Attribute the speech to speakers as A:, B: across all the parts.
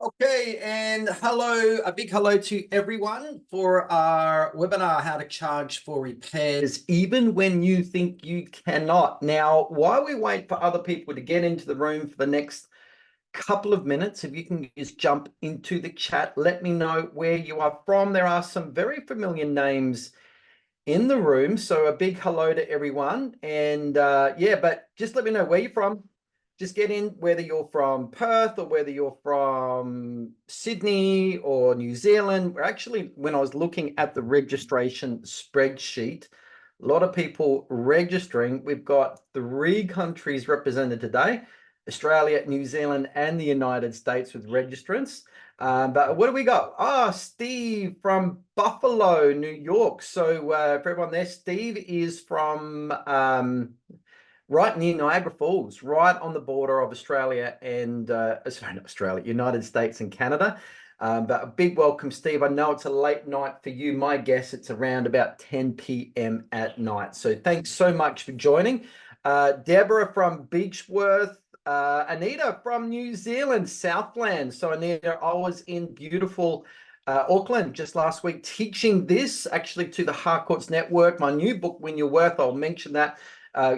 A: Okay, and hello, a big hello to everyone for our webinar, How to Charge for Repairs, even when you think you cannot. Now, while we wait for other people to get into the room for the next couple of minutes, if you can just jump into the chat, let me know where you are from. There are some very familiar names in the room, so a big hello to everyone. And yeah, but just let me know where you're from. Just get in, whether you're from Perth or whether you're from Sydney or New Zealand. We're actually, when I was looking at the registration spreadsheet, a lot of people registering. We've got 3 countries represented today: Australia, New Zealand, and the United States with registrants. But what do we got? Oh, Steve from Buffalo, New York. So for everyone there, Steve is from right near Niagara Falls, right on the border of Australia and, sorry, not Australia, United States and Canada. But a big welcome, Steve. I know it's a late night for you. My guess it's around about 10 p.m. at night. So thanks so much for joining. Deborah from Beechworth, Anita from New Zealand, Southland. So Anita, I was in beautiful Auckland just last week teaching this actually to the Harcourts Network, my new book, Win Your Worth. I'll mention that.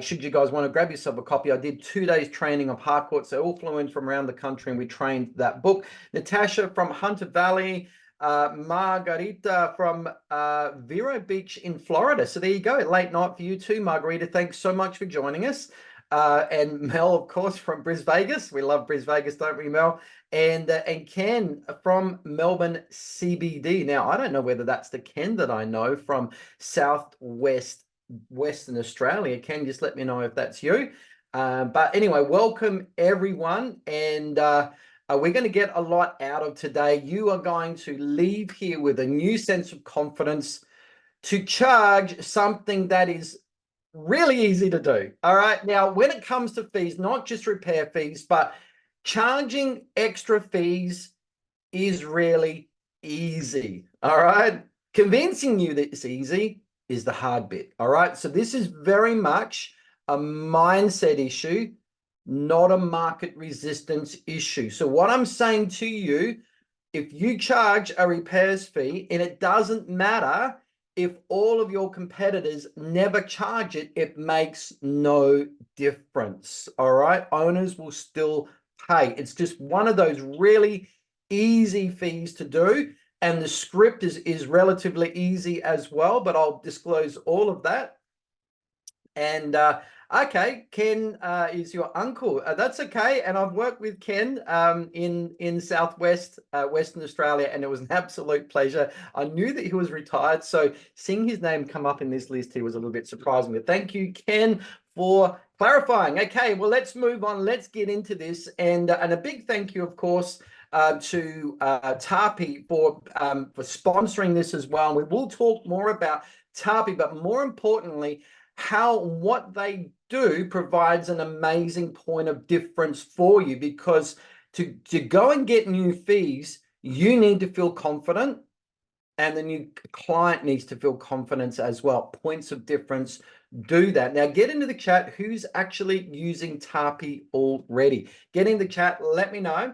A: Should you guys want to grab yourself a copy, I did 2 days training of Harcourts. So all flew in from around the country and we trained that book. Natasha from Hunter Valley, Margarita from Vero Beach in Florida. So there you go, late night for you too, Margarita. Thanks so much for joining us. And Mel, of course, from Bris Vegas. We love Bris Vegas, don't we, Mel? And Ken from Melbourne CBD. Now, I don't know whether that's the Ken that I know from Southwest Western Australia. Ken, just let me know if that's you. But anyway, welcome everyone. And we're going to get a lot out of today. You are going to leave here with a new sense of confidence to charge something that is really easy to do. All right. Now, when it comes to fees, not just repair fees, but charging extra fees is really easy. All right. Convincing you that it's easy is the hard bit. All right. So this is very much a mindset issue, not a market resistance issue. So what I'm saying to you, if you charge a repairs fee, and it doesn't matter if all of your competitors never charge it, it makes no difference. All right. Owners will still pay. It's just one of those really easy fees to do. And the script is relatively easy as well, but I'll disclose all of that. And okay, Ken is your uncle. That's okay. And I've worked with Ken in Southwest Western Australia, and it was an absolute pleasure. I knew that he was retired, so seeing his name come up in this list here was a little bit surprising. But thank you, Ken, for clarifying. Okay, well, let's move on. Let's get into this. And a big thank you, of course, to Tapi for sponsoring this as well. And we will talk more about Tapi, but more importantly, how what they do provides an amazing point of difference for you, because to go and get new fees, you need to feel confident and the new client needs to feel confidence as well. Points of difference do that. Now get into the chat who's actually using Tapi already. Get in the chat, let me know.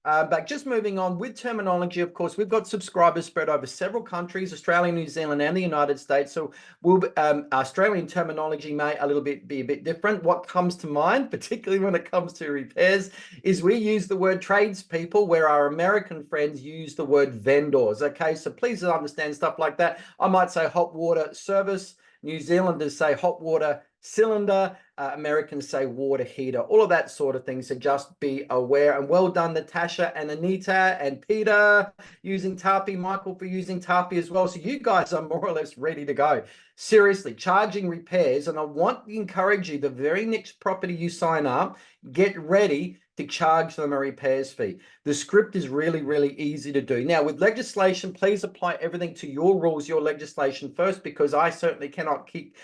A: But just moving on with terminology, of course, we've got subscribers spread over several countries, Australia, New Zealand, and the United States. So Australian terminology may be a bit different. What comes to mind, particularly when it comes to repairs, is we use the word tradespeople, where our American friends use the word vendors. Okay, so please understand stuff like that. I might say hot water service. New Zealanders say hot water cylinder, Americans say water heater, all of that sort of thing. So just be aware. And well done, Natasha and Anita and Peter using Tapi, Michael for using Tapi as well. So you guys are more or less ready to go. Seriously, charging repairs. And I want to encourage you, the very next property you sign up, get ready to charge them a repairs fee. The script is really, really easy to do. Now, with legislation, please apply everything to your rules, your legislation first, because I certainly cannot keep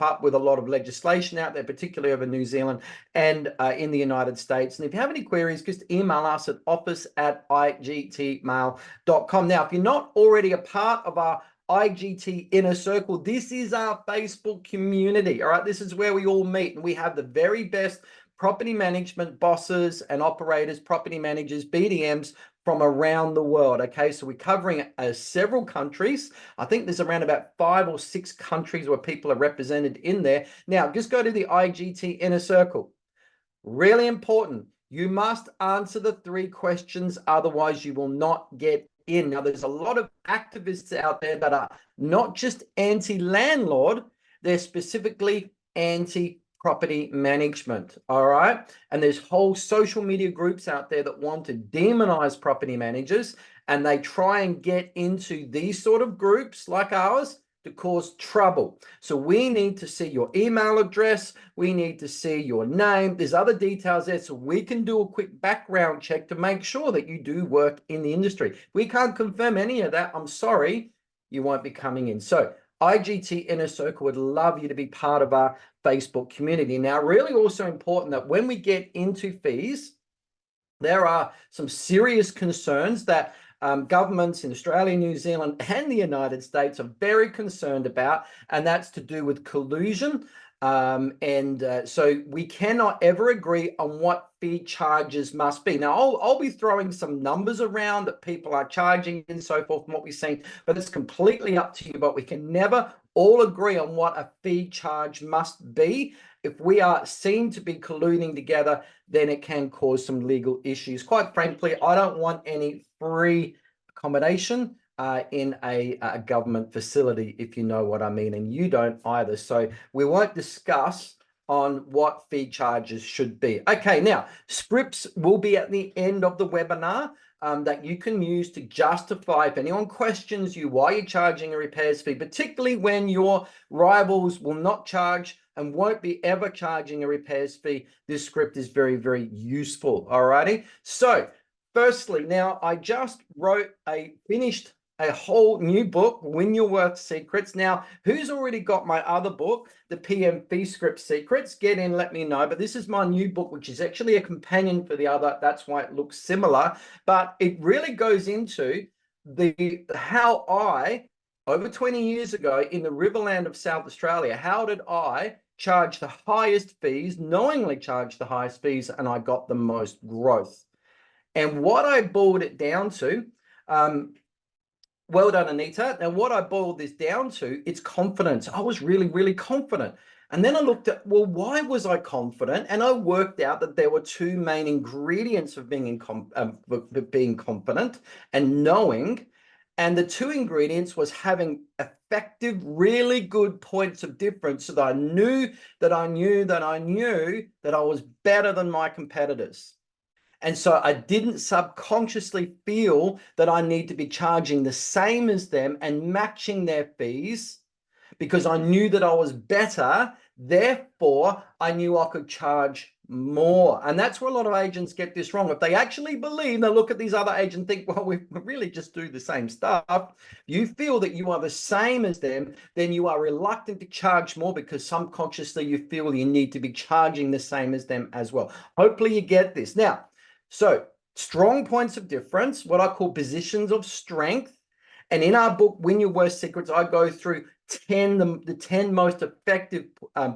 A: up with a lot of legislation out there, particularly over New Zealand and in the United States. And if you have any queries, just email us at office@igtmail.com. Now, if you're not already a part of our IGT Inner Circle, this is our Facebook community. All right, this is where we all meet, and we have the very best property management bosses and operators, property managers, BDMs from around the world. Okay, so we're covering several countries. I think there's around about 5 or 6 countries where people are represented in there. Now, just go to the IGT Inner Circle. Really important. You must answer the 3 questions, otherwise you will not get in. Now, there's a lot of activists out there that are not just anti-landlord, they're specifically anti-property management, all right? And there's whole social media groups out there that want to demonize property managers, and they try and get into these sort of groups like ours to cause trouble. So we need to see your email address. We need to see your name. There's other details there, so we can do a quick background check to make sure that you do work in the industry. If we can't confirm any of that, I'm sorry, you won't be coming in. So IGT Inner Circle would love you to be part of our Facebook community. Now, really also important that when we get into fees, there are some serious concerns that governments in Australia, New Zealand, and the United States are very concerned about, and that's to do with collusion. So we cannot ever agree on what fee charges must be. Now, I'll be throwing some numbers around that people are charging and so forth from what we've seen, but it's completely up to you. But we can never all agree on what a fee charge must be. If we are seen to be colluding together, then it can cause some legal issues. Quite frankly, I don't want any free accommodation in a government facility, if you know what I mean, and you don't either. So we won't discuss on what fee charges should be. Okay, now scripts will be at the end of the webinar that you can use to justify if anyone questions you why you're charging a repairs fee, particularly when your rivals will not charge and won't be ever charging a repairs fee. This script is very, very useful. All righty. So firstly, now I just finished a whole new book, Win Your Worth Secrets. Now, who's already got my other book, the PM Fee Script Secrets? Get in, let me know. But this is my new book, which is actually a companion for the other. That's why it looks similar. But it really goes into how I, over 20 years ago in the Riverland of South Australia, how did I charge the highest fees, knowingly charge the highest fees, and I got the most growth. And what I boiled it down to, well done, Anita. And what I boiled this down to, it's confidence. I was really, really confident. And then I looked at, well, why was I confident? And I worked out that there were 2 main ingredients of being confident and knowing. And the 2 ingredients was having effective, really good points of difference, so that I knew that I knew that I knew that I was better than my competitors. And so I didn't subconsciously feel that I need to be charging the same as them and matching their fees, because I knew that I was better. Therefore, I knew I could charge more. And that's where a lot of agents get this wrong. If they actually believe, they look at these other agents and think, well, we really just do the same stuff. You feel that you are the same as them, then you are reluctant to charge more, because subconsciously you feel you need to be charging the same as them as well. Hopefully you get this. Now, so strong points of difference, what I call positions of strength. And in our book, Win Your Worst Secrets, I go through the 10 most effective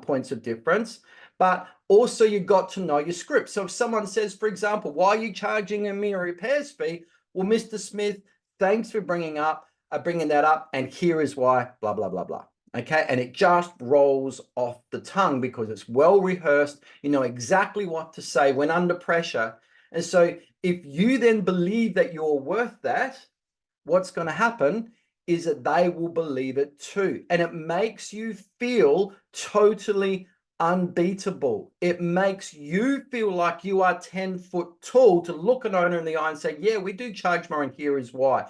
A: points of difference. But also you got to know your script. So if someone says, for example, why are you charging me a repairs fee? Well, Mr. Smith, thanks for bringing that up. And here is why, blah, blah, blah, blah. Okay. And it just rolls off the tongue because it's well rehearsed. You know exactly what to say when under pressure. And so if you then believe that you're worth that, what's going to happen is that they will believe it too. And it makes you feel totally unbeatable. It makes you feel like you are 10 foot tall to look an owner in the eye and say, yeah, we do charge more, and here is why.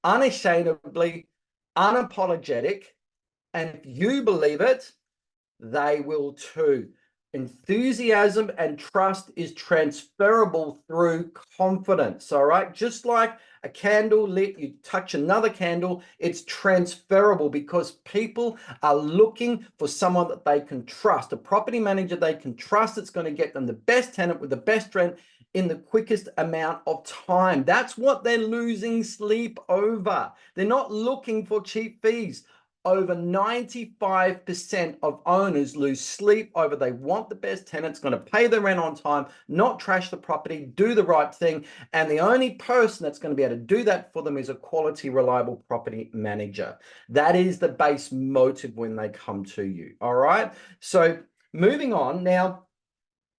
A: Unashamedly, unapologetic. And if you believe it, they will too. Enthusiasm and trust is transferable through confidence. All right. Just like a candle lit, you touch another candle, it's transferable because people are looking for someone that they can trust, a property manager they can trust. It's going to get them the best tenant with the best rent in the quickest amount of time. That's what they're losing sleep over. They're not looking for cheap fees. over 95% of owners lose sleep over they want the best tenants, going to pay the rent on time, not trash the property, do the right thing. And the only person that's going to be able to do that for them is a quality, reliable property manager. That is the base motive when they come to you. All right. So moving on now,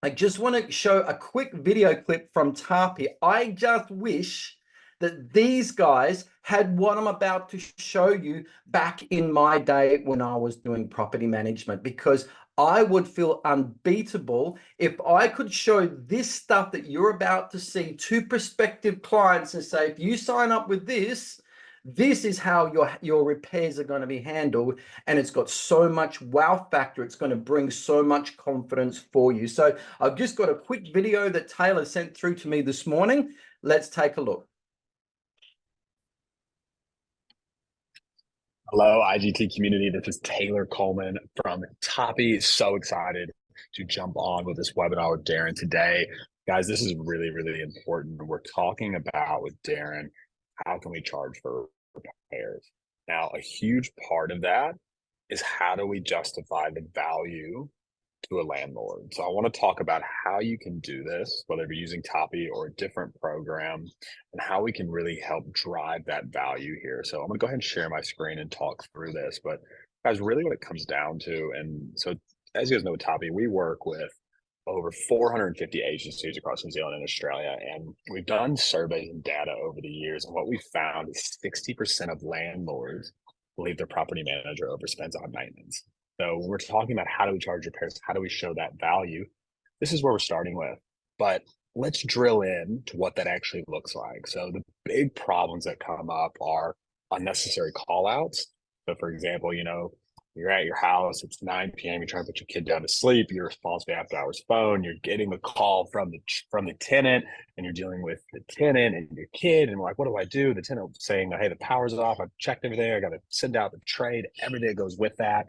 A: I just want to show a quick video clip from Tapi. I just wish that these guys had what I'm about to show you back in my day when I was doing property management, because I would feel unbeatable if I could show this stuff that you're about to see to prospective clients and say, if you sign up with this, this is how your repairs are going to be handled. And it's got so much wow factor. It's going to bring so much confidence for you. So I've just got a quick video that Taylor sent through to me this morning. Let's take a look.
B: Hello, IGT community. This is Taylor Coleman from Tapi. So excited to jump on with this webinar with Darren today. Guys, this is really, really important. We're talking about with Darren, how can we charge for repairs? Now, a huge part of that is how do we justify the value to a landlord? So I want to talk about how you can do this, whether you're using Tapi or a different program, and how we can really help drive that value here. So I'm going to go ahead and share my screen and talk through this. But guys, really what it comes down to, and so as you guys know with Tapi, we work with over 450 agencies across New Zealand and Australia. And we've done surveys and data over the years. And what we found is 60% of landlords believe their property manager overspends on maintenance. So we're talking about how do we charge repairs? How do we show that value? This is where we're starting with. But let's drill in to what that actually looks like. So the big problems that come up are unnecessary call outs. So for example, you're at your house, it's 9 p.m., you're trying to put your kid down to sleep, you're responsible after hours phone, you're getting a call from the tenant, and you're dealing with the tenant and your kid, and we're like, what do I do? The tenant saying, hey, the power's off, I've checked everything, I got to send out the trade, everything that goes with that.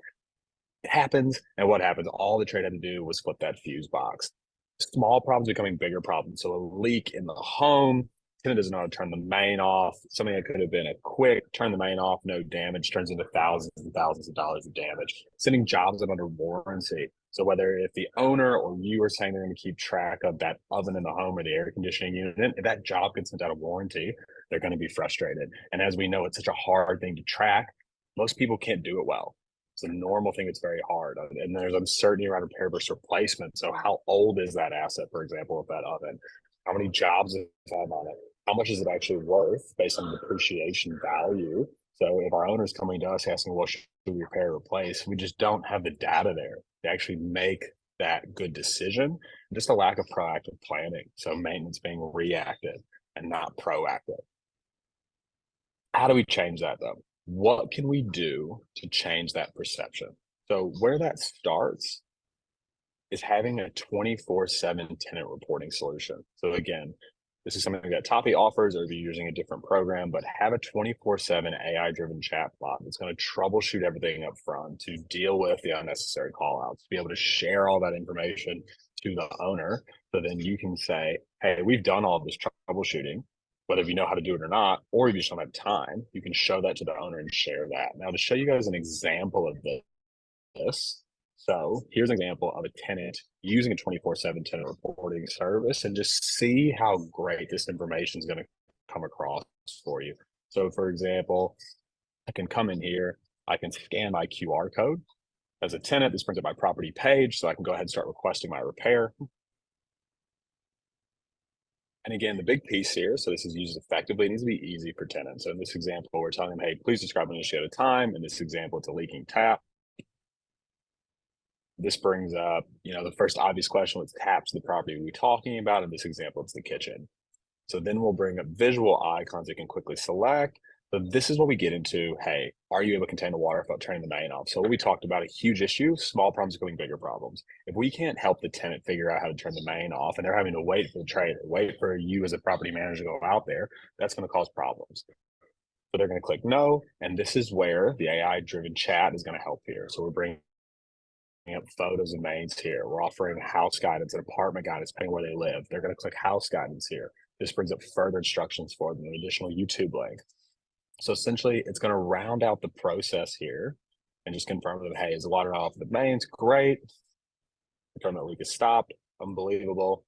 B: It happens, and what happens? All the trade had to do was flip that fuse box. Small problems becoming bigger problems. So a leak in the home, tenant doesn't know how to turn the main off. Something that could have been a quick turn the main off, no damage, turns into thousands and thousands of dollars of damage. Sending jobs out under warranty. So whether if the owner or you are saying they're going to keep track of that oven in the home or the air conditioning unit, if that job gets sent out of warranty, they're going to be frustrated. And as we know, it's such a hard thing to track. Most people can't do it well. It's a normal thing. It's very hard. And there's uncertainty around repair versus replacement. So how old is that asset, for example, of that oven? How many jobs does it have on it? How much is it actually worth based on the depreciation value? So if our owner's coming to us asking, well, should we repair or replace? We just don't have the data there to actually make that good decision. Just a lack of proactive planning. So maintenance being reactive and not proactive. How do we change that though? What can we do to change that perception? So where that starts is having a 24/7 tenant reporting solution. So again, this is something that Tapi offers, or if you're using a different program, but have a 24/7 AI-driven chatbot that's going to troubleshoot everything up front, to deal with the unnecessary callouts, to be able to share all that information to the owner. So then you can say, hey, we've done all this troubleshooting, whether you know how to do it or not, or if you just don't have time, you can show that to the owner and share that. Now, to show you guys an example of this, so here's an example of a tenant using a 24/7 tenant reporting service, and just see how great this information is going to come across for you. So for example, I can come in here, I can scan my QR code. As a tenant, this brings up my property page, so I can go ahead and start requesting my repair. And again, the big piece here, so this is used effectively, it needs to be easy for tenants. So in this example, we're telling them, hey, please describe an issue at a time. In this example, it's a leaking tap. This brings up, the first obvious question, what taps the property we're talking about? In this example, it's the kitchen. So then we'll bring up visual icons you can quickly select. So this is what we get into, hey, are you able to contain the water without turning the main off? So what we talked about, a huge issue, small problems becoming bigger problems. If we can't help the tenant figure out how to turn the main off, and they're having to wait for the trade, wait for you as a property manager to go out there, that's going to cause problems. So they're going to click no, and this is where the AI-driven chat is going to help here. So we're bringing up photos of mains here. We're offering house guidance and apartment guidance depending where they live. They're going to click house guidance here. This brings up further instructions for them, an additional YouTube link. So essentially, it's going to round out the process here and just confirm that, hey, is the water off the mains? Great. Confirm that leak is stopped. Unbelievable.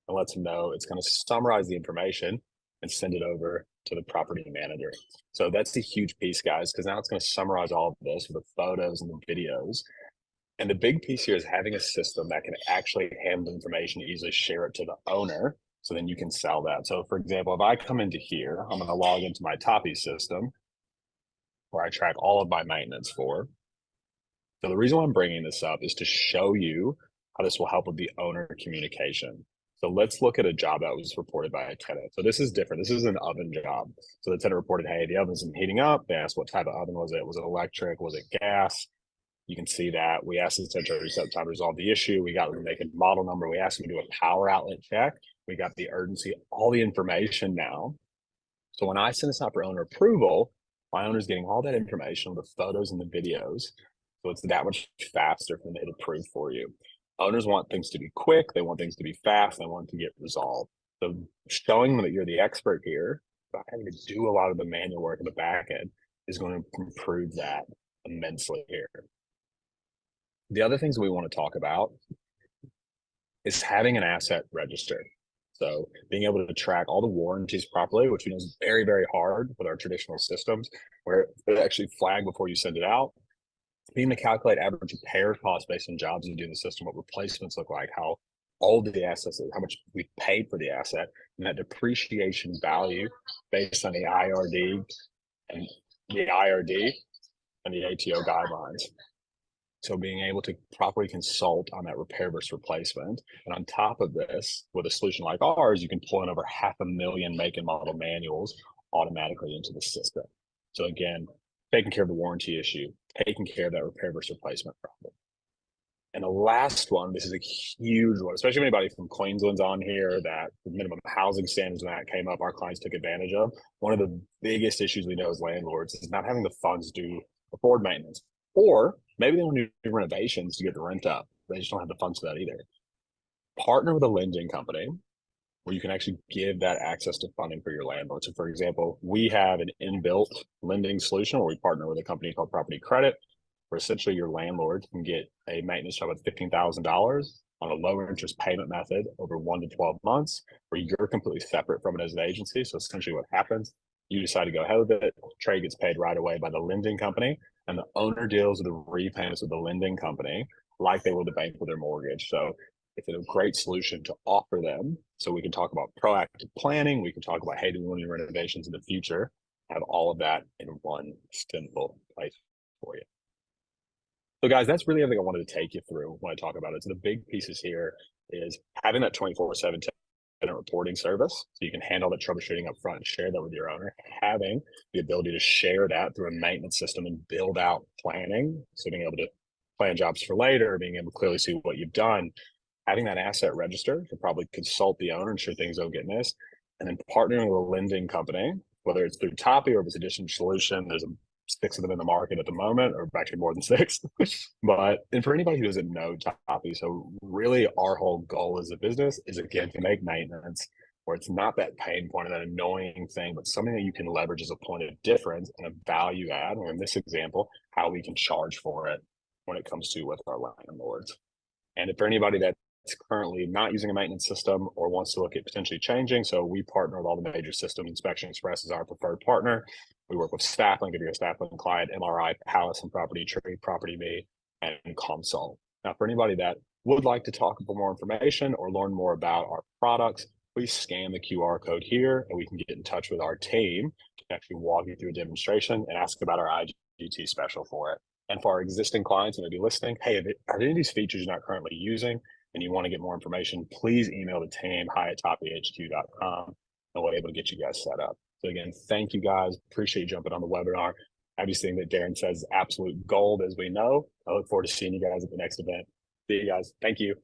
B: And lets them know it's going to summarize the information and send it over to the property manager. So that's a huge piece, guys, because now it's going to summarize all of this with the photos and the videos. And the big piece here is having a system that can actually handle information, easily share it to the owner, so then you can sell that. So for example, if I come into here, I'm going to log into my Toppy system where I track all of my maintenance for. So the reason why I'm bringing this up is to show you how this will help with the owner communication. So let's look at a job that was reported by a tenant. So this is different. This is an oven job. So the tenant reported, hey, the oven isn't heating up. They asked what type of oven was it? Was it electric? Was it gas? You can see that we asked the tenant to reset time to resolve the issue. We got the make and model number. We asked them to do a power outlet check. We got the urgency, all the information now. So when I send this out for owner approval, my owner's getting all that information, the photos and the videos. So it's that much faster for them to hit approve for you. Owners want things to be quick. They want things to be fast. They want to get resolved. So showing them that you're the expert here, without having to do a lot of the manual work in the back end, is going to improve that immensely here. The other things we want to talk about is having an asset register. So being able to track all the warranties properly, which we know is very, very hard with our traditional systems, where it actually flag before you send it out. Being able to calculate average repair costs based on jobs you do in the system, what replacements look like, how old the assets are, how much we paid for the asset, and that depreciation value based on the IRD and the ATO guidelines. So being able to properly consult on that repair versus replacement. And on top of this, with a solution like ours, you can pull in over 500,000 make and model manuals automatically into the system. So again, taking care of the warranty issue, taking care of that repair versus replacement problem. And the last one, this is a huge one, especially if anybody from Queensland's on here, that the minimum housing standards when that came up, our clients took advantage of. One of the biggest issues we know as landlords is not having the funds to afford maintenance. Or maybe they want to do renovations to get the rent up. They just don't have the funds for that either. Partner with a lending company where you can actually give that access to funding for your landlord. So for example, we have an inbuilt lending solution where we partner with a company called Property Credit, where essentially your landlord can get a maintenance job of $15,000 on a lower interest payment method over 1 to 12 months, where you're completely separate from it as an agency. So essentially what happens, you decide to go ahead with it, trade gets paid right away by the lending company, and the owner deals with the repayments with the lending company like they would the bank with their mortgage. So it's a great solution to offer them. So we can talk about proactive planning. We can talk about, hey, do we want any renovations in the future? Have all of that in one simple place for you. So guys, that's really everything I wanted to take you through when I talk about it. So the big pieces here is having that 24/7 tenant reporting service, so you can handle the troubleshooting up front and share that with your owner. Having the ability to share that through a maintenance system and build out planning, so being able to plan jobs for later, being able to clearly see what you've done. Having that asset register to probably consult the owner, ensure things don't get missed, and then partnering with a lending company, whether it's through Toppy or if it's a Addition Solution. There's 6 of them in the market at the moment, or actually more than 6. And for anybody who doesn't know Toppy, so really our whole goal as a business is, again, to make maintenance where it's not that pain point or that annoying thing, but something that you can leverage as a point of difference and a value add, or in this example, how we can charge for it when it comes to with our landlords. And if for anybody that's currently not using a maintenance system or wants to look at potentially changing, so we partner with all the major systems. Inspection Express is our preferred partner. We work with Stafflink if you're a Stafflink client, MRI, Palace and Property Tree, Property Me, and Consult. Now, for anybody that would like to talk for more information or learn more about our products, please scan the QR code here and we can get in touch with our team to actually walk you through a demonstration and ask about our IGT special for it. And for our existing clients who may be listening, hey, are any of these features you're not currently using and you want to get more information, please email the team, hi@toppyhq.com, and we'll be able to get you guys set up. So again, thank you guys. Appreciate you jumping on the webinar. Everything that Darren says is absolute gold, as we know. I look forward to seeing you guys at the next event. See you guys. Thank you.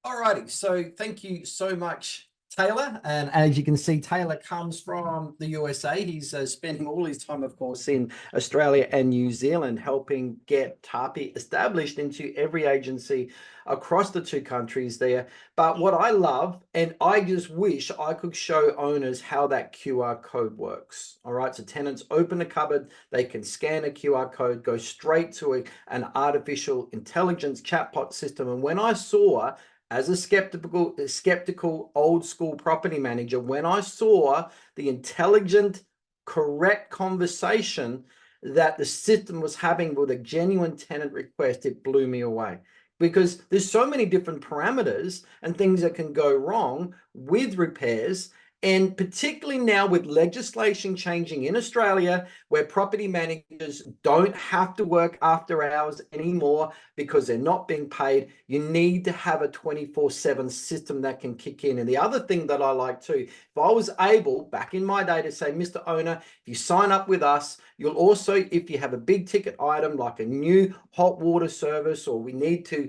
A: Alrighty, so thank you so much, Taylor, and as you can see, Taylor comes from the USA. He's spending all his time, of course, in Australia and New Zealand, helping get Tapi established into every agency across the two countries there. But what I love, and I just wish I could show owners how that QR code works. All right, so tenants open a cupboard, they can scan a QR code, go straight to an artificial intelligence chatbot system. And when I saw, as a skeptical old school property manager, when I saw the intelligent, correct conversation that the system was having with a genuine tenant request, it blew me away. Because there's so many different parameters and things that can go wrong with repairs. And particularly now with legislation changing in Australia, where property managers don't have to work after hours anymore because they're not being paid, you need to have a 24/7 system that can kick in. And the other thing that I like too, if I was able back in my day to say, Mr. Owner, if you sign up with us, you'll also, if you have a big ticket item like a new hot water service, or we need to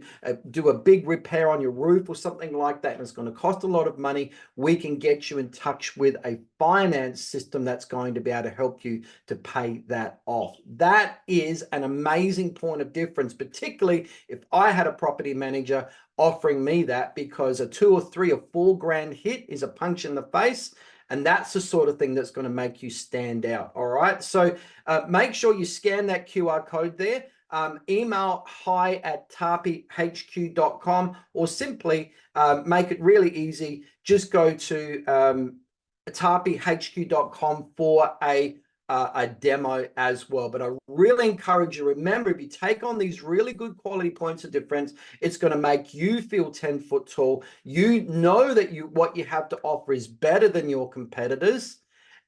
A: do a big repair on your roof or something like that, and it's going to cost a lot of money, we can get you in touch with a finance system that's going to be able to help you to pay that off. That is an amazing point of difference, particularly if I had a property manager offering me that, because a 2 or 3 or 4 grand hit is a punch in the face. And that's the sort of thing that's going to make you stand out. All right. So make sure you scan that QR code there. Email hi@tapihq.com, or simply make it really easy. Just go to tapihq.com for a demo as well. But I really encourage you, remember, if you take on these really good quality points of difference, it's going to make you feel 10 foot tall. You know that what you have to offer is better than your competitors,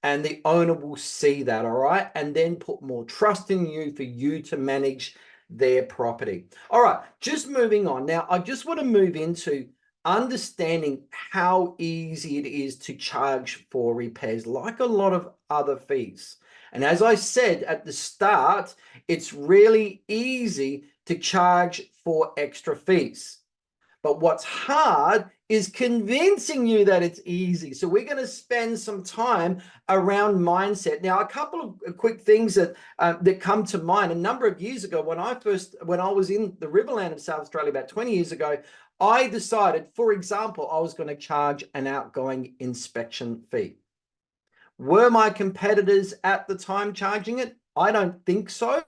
A: and the owner will see that. All right, and then put more trust in you for you to manage their property. All right, just moving on now. I just want to move into understanding how easy it is to charge for repairs, like a lot of other fees. And as I said at the start, it's really easy to charge for extra fees. But what's hard is convincing you that it's easy. So we're going to spend some time around mindset. Now, a couple of quick things that come to mind. A number of years ago, when I was in the Riverland of South Australia about 20 years ago, I decided, for example, I was going to charge an outgoing inspection fee. Were my competitors at the time charging it? I don't think so.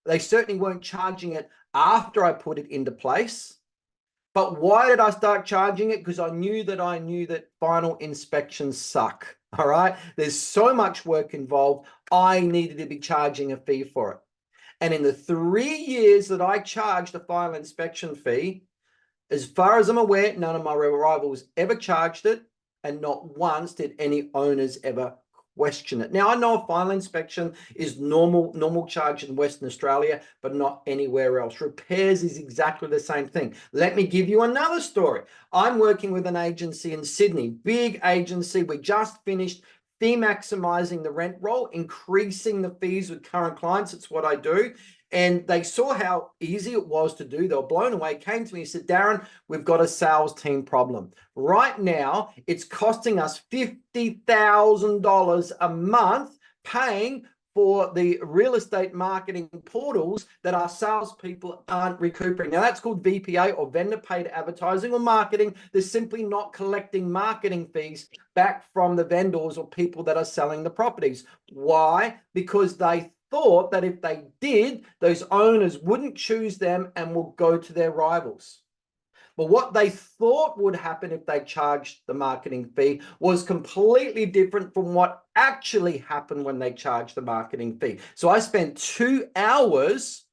A: They certainly weren't charging it after I put it into place. But why did I start charging it? Because I knew that final inspections suck. All right. There's so much work involved. I needed to be charging a fee for it. And in the 3 years that I charged a final inspection fee, as far as I'm aware, none of my rivals ever charged it, and not once did any owners ever question it. Now, I know a final inspection is normal charge in Western Australia, but not anywhere else. Repairs is exactly the same thing. Let me give you another story. I'm working with an agency in Sydney, big agency. We just finished fee maximizing the rent roll, increasing the fees with current clients. It's what I do. And they saw how easy it was to do. They were blown away, came to me and said, Darren, we've got a sales team problem. Right now, it's costing us $50,000 a month paying for the real estate marketing portals that our salespeople aren't recuperating. Now, that's called VPA, or vendor paid advertising or marketing. They're simply not collecting marketing fees back from the vendors or people that are selling the properties. Why? Because they thought that if they did, those owners wouldn't choose them and will go to their rivals. But what they thought would happen if they charged the marketing fee was completely different from what actually happened when they charged the marketing fee. So I spent 2 hours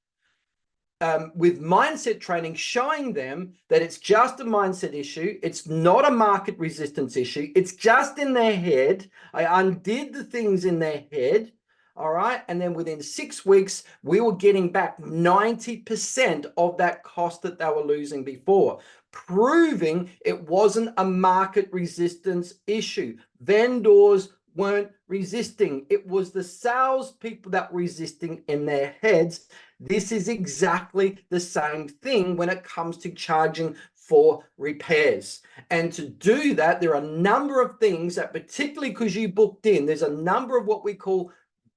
A: with mindset training, showing them that it's just a mindset issue. It's not a market resistance issue. It's just in their head. I undid the things in their head. All right. And then within 6 weeks, we were getting back 90% of that cost that they were losing before, proving it wasn't a market resistance issue. Vendors weren't resisting. It was the salespeople that were resisting in their heads. This is exactly the same thing when it comes to charging for repairs. And to do that, there are a number of things that, particularly because you booked in, there's a number of what we call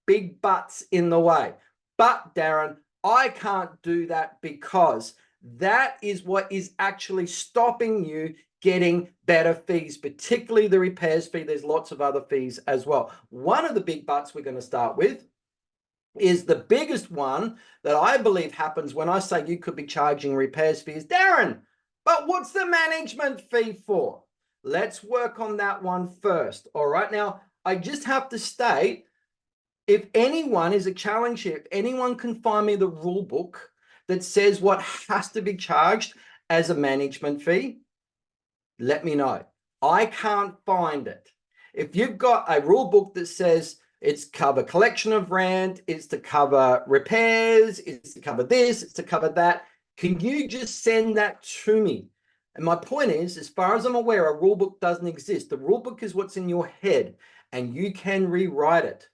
A: big buts in the way. But Darren, I can't do that because that is what is actually stopping you getting better fees, particularly the repairs fee. There's lots of other fees as well. One of the big buts we're going to start with is the biggest one that I believe happens when I say you could be charging repairs fees. Darren, but what's the management fee for? Let's work on that one first. All right. Now, I just have to state, if anyone is a challenge here, if anyone can find me the rule book that says what has to be charged as a management fee, let me know. I can't find it. If you've got a rule book that says it's cover collection of rent, it's to cover repairs, it's to cover this, it's to cover that, can you just send that to me? And my point is, as far as I'm aware, a rule book doesn't exist. The rule book is what's in your head, and you can rewrite it.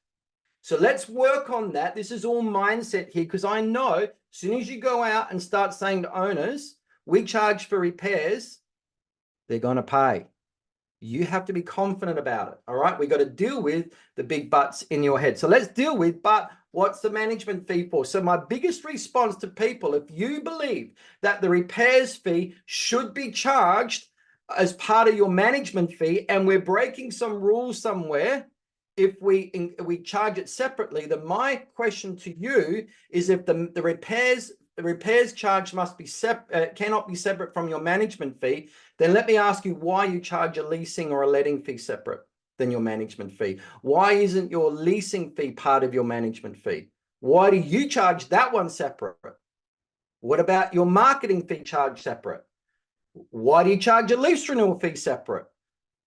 A: So let's work on that. This is all mindset here, because I know as soon as you go out and start saying to owners, we charge for repairs, they're going to pay. You have to be confident about it. All right. We got to deal with the big buts in your head. So let's deal with, but what's the management fee for? So my biggest response to people, if you believe that the repairs fee should be charged as part of your management fee, and we're breaking some rules somewhere, if we charge it separately, then my question to you is, if the repairs charge must be cannot be separate from your management fee, then let me ask you why you charge a leasing or a letting fee separate than your management fee. Why isn't your leasing fee part of your management fee? Why do you charge that one separate? What about your marketing fee charge separate? Why do you charge a lease renewal fee separate?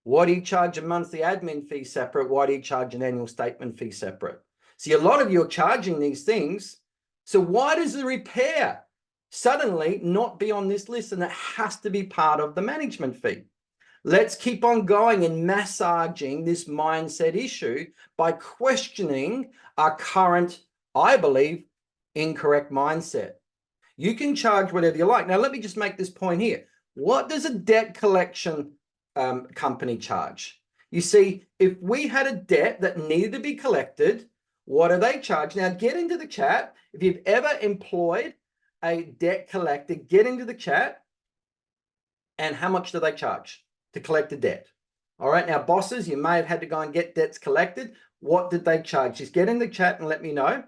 A: Why do you charge a monthly admin fee separate? Why do you charge an annual statement fee separate? See, a lot of you are charging these things. So why does the repair suddenly not be on this list, and it has to be part of the management fee? Let's keep on going and massaging this mindset issue by questioning our current, I believe, incorrect mindset. You can charge whatever you like. Now, let me just make this point here. What does a debt collection company charge? You see, if we had a debt that needed to be collected, what do they charge? Now, get into the chat. If you've ever employed a debt collector, get into the chat. And how much do they charge to collect a debt? All right. Now, bosses, you may have had to go and get debts collected. What did they charge? Just get in the chat and let me know.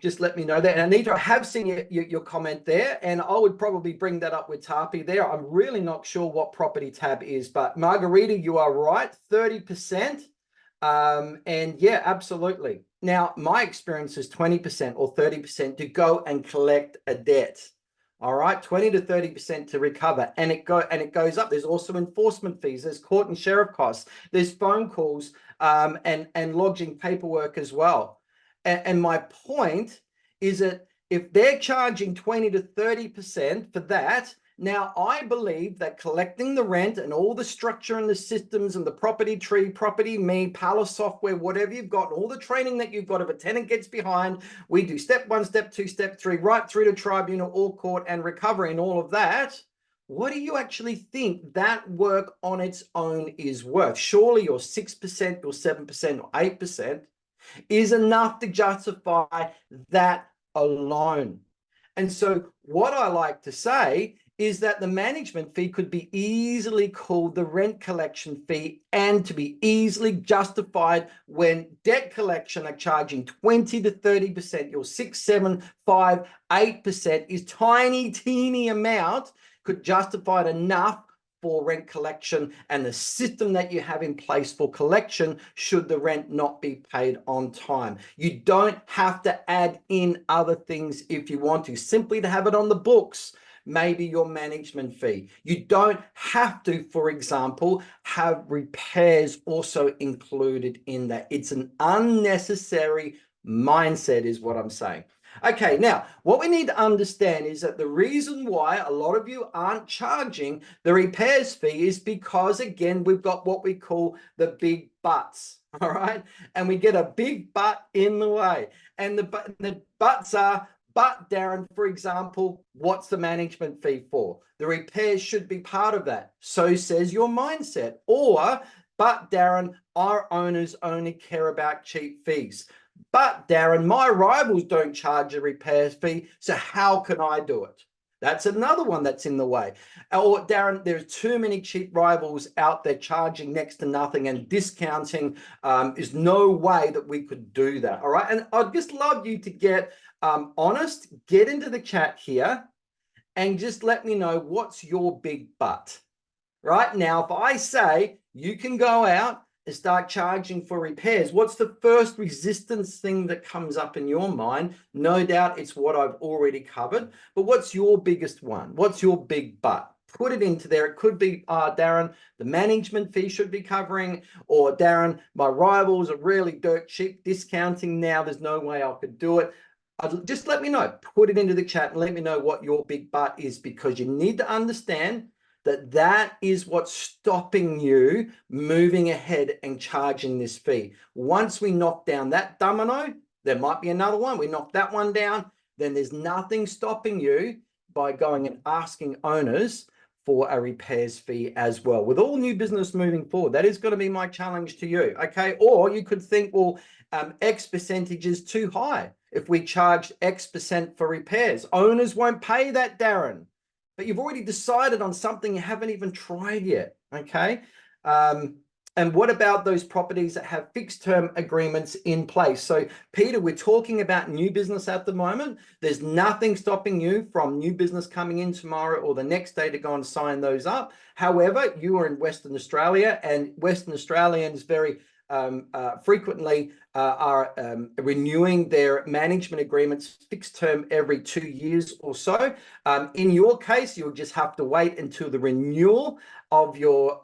A: Just let me know that. And Anita, I have seen your comment there, and I would probably bring that up with Tapi there. I'm really not sure what property tab is, but Margarita, you are right, 30%. And yeah, absolutely. Now, my experience is 20% or 30% to go and collect a debt. All right, 20 to 30% to recover, and it goes up. There's also enforcement fees. There's court and sheriff costs. There's phone calls and lodging paperwork as well. And my point is that if they're charging 20 to 30% for that, now I believe that collecting the rent and all the structure and the systems and the property tree, property me, Palace software, whatever you've got, all the training that you've got, if a tenant gets behind, we do step 1, step 2, step 3, right through to tribunal, all court and recovery and all of that. What do you actually think that work on its own is worth? Surely your 6% or 7% or 8% is enough to justify that alone. And so what I like to say is that the management fee could be easily called the rent collection fee, and to be easily justified when debt collection are charging 20 to 30%, your 6, 7, 5, 8% is tiny, teeny amount, could justify it enough for rent collection and the system that you have in place for collection should the rent not be paid on time. You don't have to add in other things if you want to, simply to have it on the books. Maybe your management fee. You don't have to, for example, have repairs also included in that. It's an unnecessary mindset is what I'm saying. Okay, now what we need to understand is that the reason why a lot of you aren't charging the repairs fee is because, again, we've got what we call the big buts, all right? And we get a big butt in the way. And the buts are, But Darren, for example, what's the management fee for? The repairs should be part of that. So says your mindset. Or, but Darren, our owners only care about cheap fees. But Darren, my rivals don't charge a repairs fee. So how can I do it? That's another one that's in the way. Or Darren, there's too many cheap rivals out there charging next to nothing and discounting. Is no way that we could do that. All right. And I'd just love you to get honest, get into the chat here and just let me know what's your big but. Right now, if I say you can go out and start charging for repairs, what's the first resistance thing that comes up in your mind? No doubt it's what I've already covered, but what's your biggest one? What's your big but? Put it into there. It could be, Darren, the management fee should be covering, or Darren, my rivals are really dirt cheap discounting now. There's no way I could do it. Just let me know. Put it into the chat and let me know what your big but is, because you need to understand that that is what's stopping you moving ahead and charging this fee. Once we knock down that domino, there might be another one. We knock that one down, then there's nothing stopping you by going and asking owners for a repairs fee as well. With all new business moving forward, that is going to be my challenge to you, okay? Or you could think, well, X percentage is too high. If we charge X percent for repairs, owners won't pay that, Darren. But you've already decided on something you haven't even tried yet, okay? And what about those properties that have fixed term agreements in place? So Peter, we're talking about new business at the moment. There's nothing stopping you from new business coming in tomorrow or the next day to go and sign those up. However, you are in Western Australia, and Western Australians very frequently are renewing their management agreements fixed term every 2 years or so. In your case, you'll just have to wait until the renewal of your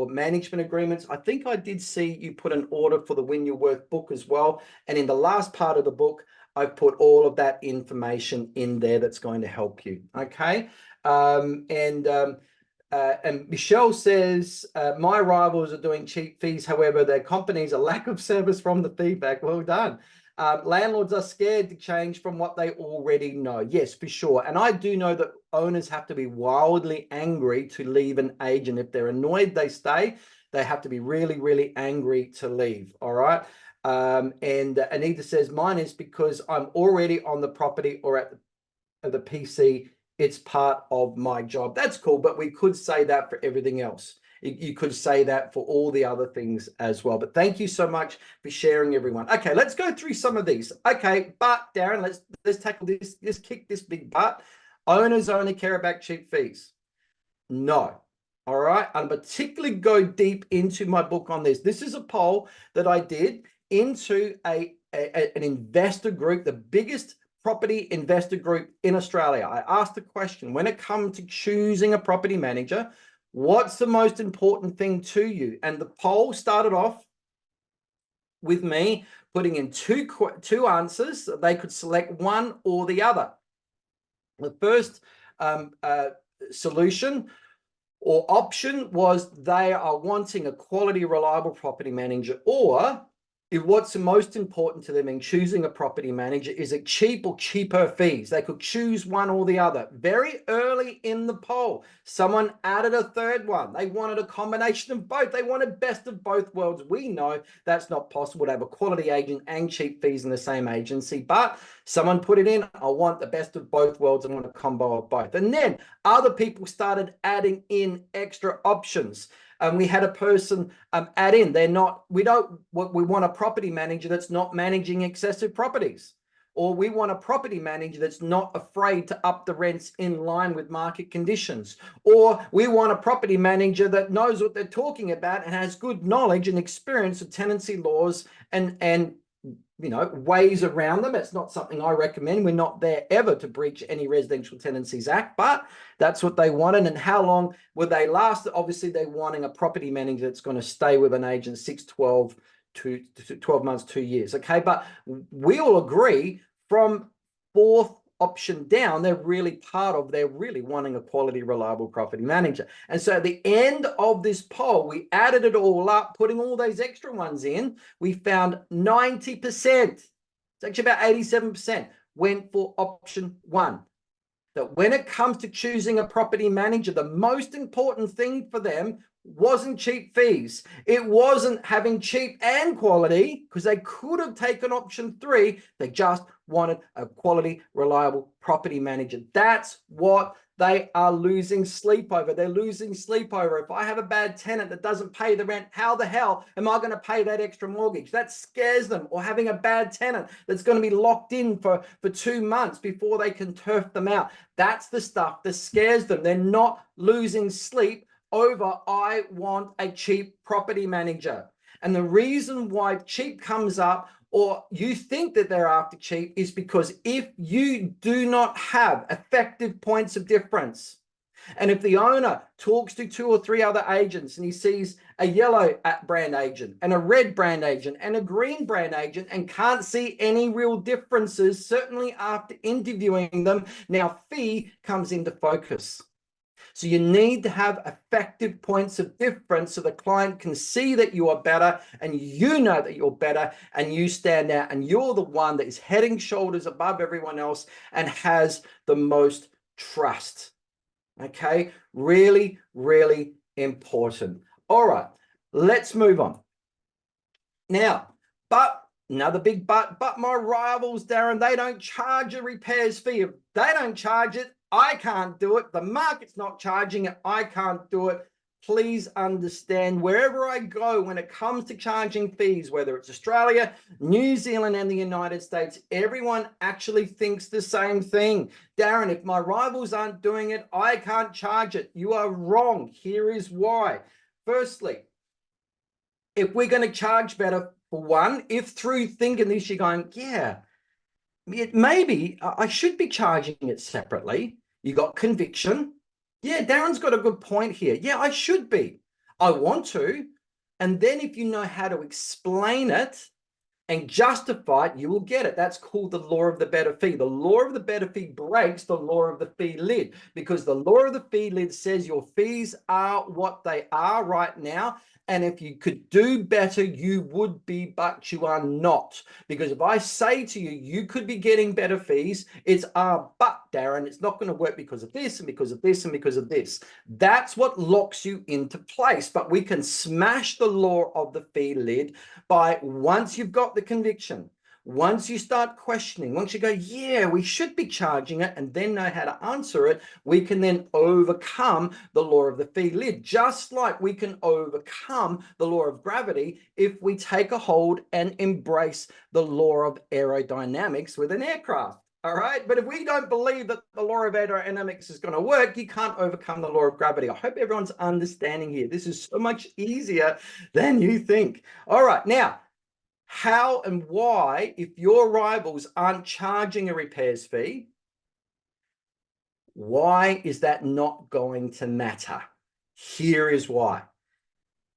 A: management agreements. I think I did see you put an order for the Win Your Worth book as well. And in the last part of the book, I've put all of that information in there that's going to help you. Okay. And Michelle says, my rivals are doing cheap fees. However, their companies a lack of service from the feedback. Well done. Landlords are scared to change from what they already know. Yes, for sure. And I do know that owners have to be wildly angry to leave an agent. If they're annoyed, they stay. They have to be really, really angry to leave. All right. And Anita says, mine is because I'm already on the property or at the PC. It's part of my job. That's cool, but we could say that for everything else. You could say that for all the other things as well. But thank you so much for sharing, everyone. Okay, let's go through some of these. Okay, but Darren, let's tackle this. Let's kick this big butt. Owners only care about cheap fees. No. All right. I'm particularly go deep into my book on this. This is a poll that I did into an investor group, the biggest property investor group in Australia. I asked the question, when it comes to choosing a property manager, what's the most important thing to you? And the poll started off with me putting in two answers. They could select one or the other. The first solution or option was they are wanting a quality, reliable property manager, or if what's the most important to them in choosing a property manager is it cheap or cheaper fees. They could choose one or the other. Very early in the poll, someone added a third one. They wanted a combination of both. They wanted best of both worlds. We know that's not possible to have a quality agent and cheap fees in the same agency, but someone put it in, I want the best of both worlds and want a combo of both. And then other people started adding in extra options. And we had a person add in, we want a property manager that's not managing excessive properties, or we want a property manager that's not afraid to up the rents in line with market conditions, or we want a property manager that knows what they're talking about and has good knowledge and experience of tenancy laws and ways around them. It's not something I recommend. We're not there ever to breach any Residential Tenancies Act, but that's what they wanted. And how long would they last? Obviously, they're wanting a property manager that's going to stay with an agent 6, 12 months, 2 years. Okay, but we all agree from fourth option down, they're really wanting a quality, reliable property manager. And so at the end of this poll, we added it all up, putting all those extra ones in, we found 90%. It's actually about 87% went for option one. That when it comes to choosing a property manager, the most important thing for them wasn't cheap fees. It wasn't having cheap and quality, because they could have taken option three. They just wanted a quality, reliable property manager. That's what they are losing sleep over. They're losing sleep over. If I have a bad tenant that doesn't pay the rent, how the hell am I going to pay that extra mortgage? That scares them. Or having a bad tenant that's going to be locked in for 2 months before they can turf them out. That's the stuff that scares them. They're not losing sleep over, I want a cheap property manager. And the reason why cheap comes up, or you think that they're after cheap, is because if you do not have effective points of difference, and if the owner talks to 2 or 3 other agents and he sees a yellow brand agent and a red brand agent and a green brand agent and can't see any real differences, certainly after interviewing them, now fee comes into focus. So you need to have effective points of difference so the client can see that you are better and you know that you're better and you stand out and you're the one that is head and shoulders above everyone else and has the most trust. Okay, really, really important. All right, let's move on. Now, but another big but my rivals, Darren, they don't charge a repairs fee. If they don't charge it, I can't do it. The market's not charging it. I can't do it. Please understand, wherever I go, when it comes to charging fees, whether it's Australia, New Zealand, and the United States, everyone actually thinks the same thing. Darren, if my rivals aren't doing it, I can't charge it. You are wrong. Here is why. Firstly, if we're going to charge better, for one, if through thinking this, you're going, yeah, maybe I should be charging it separately. You got conviction. Yeah, Darren's got a good point here. Yeah, I should be. I want to. And then if you know how to explain it and justify it, you will get it. That's called the law of the better fee. The law of the better fee breaks the law of the fee lid, because the law of the fee lid says your fees are what they are right now. And if you could do better, you would be, but you are not. Because if I say to you, you could be getting better fees, it's, but Darren, it's not going to work because of this and because of this and because of this. That's what locks you into place. But we can smash the law of the fee lid by, once you've got the conviction, once you start questioning, once you go, yeah, we should be charging it, and then know how to answer it, we can then overcome the law of the fee lid, just like we can overcome the law of gravity if we take a hold and embrace the law of aerodynamics with an aircraft. All right. But if we don't believe that the law of aerodynamics is going to work, you can't overcome the law of gravity. I hope everyone's understanding here. This is so much easier than you think. All right. Now, how and why, if your rivals aren't charging a repairs fee, why is that not going to matter? Here is why.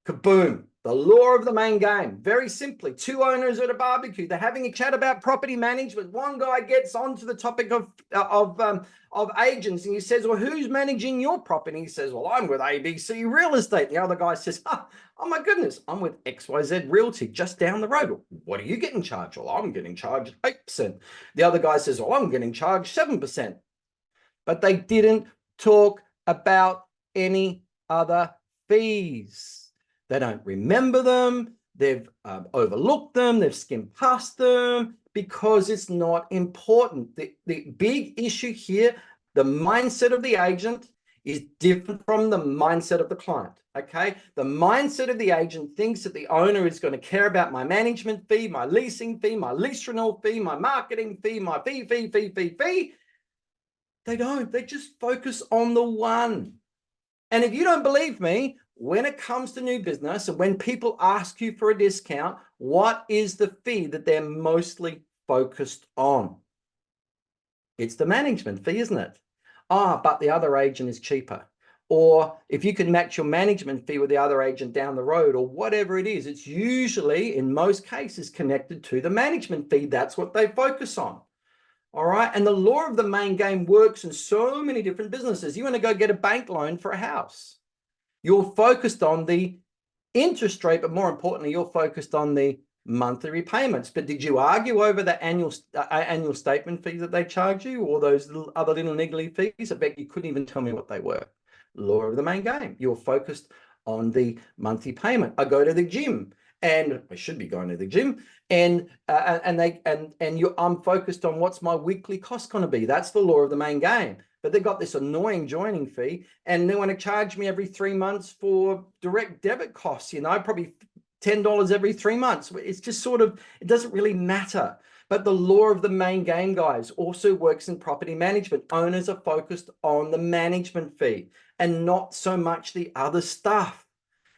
A: Kaboom. The law of the main game. Very simply, 2 owners at a barbecue. They're having a chat about property management. One guy gets onto the topic of agents, and he says, well, who's managing your property? He says, well, I'm with ABC Real Estate. The other guy says, oh my goodness, I'm with XYZ Realty just down the road. What are you getting charged? Well, I'm getting charged 8%. The other guy says, well, I'm getting charged 7%. But they didn't talk about any other fees. They don't remember them. They've overlooked them. They've skimmed past them because it's not important. The big issue here, the mindset of the agent is different from the mindset of the client. Okay. The mindset of the agent thinks that the owner is going to care about my management fee, my leasing fee, my lease renewal fee, my marketing fee, my fee. They don't. They just focus on the one. And if you don't believe me, when it comes to new business and when people ask you for a discount, what is the fee that they're mostly focused on? It's the management fee, isn't it? But the other agent is cheaper. Or if you can match your management fee with the other agent down the road, or whatever it is, it's usually, in most cases, connected to the management fee. That's what they focus on. All right. And the law of the main game works in so many different businesses. You want to go get a bank loan for a house. You're focused on the interest rate, but more importantly, you're focused on the monthly repayments. But did you argue over the annual statement fee that they charge you, or those other little niggly fees? I bet you couldn't even tell me what they were. Law of the main game. You're focused on the monthly payment. I go to the gym, and I should be going to the gym, and I'm focused on what's my weekly cost going to be. That's the law of the main game. But they've got this annoying joining fee, and they want to charge me every 3 months for direct debit costs, probably $10 every 3 months. It's just sort of, it doesn't really matter. But the law of the main game, guys, also works in property management. Owners are focused on the management fee and not so much the other stuff.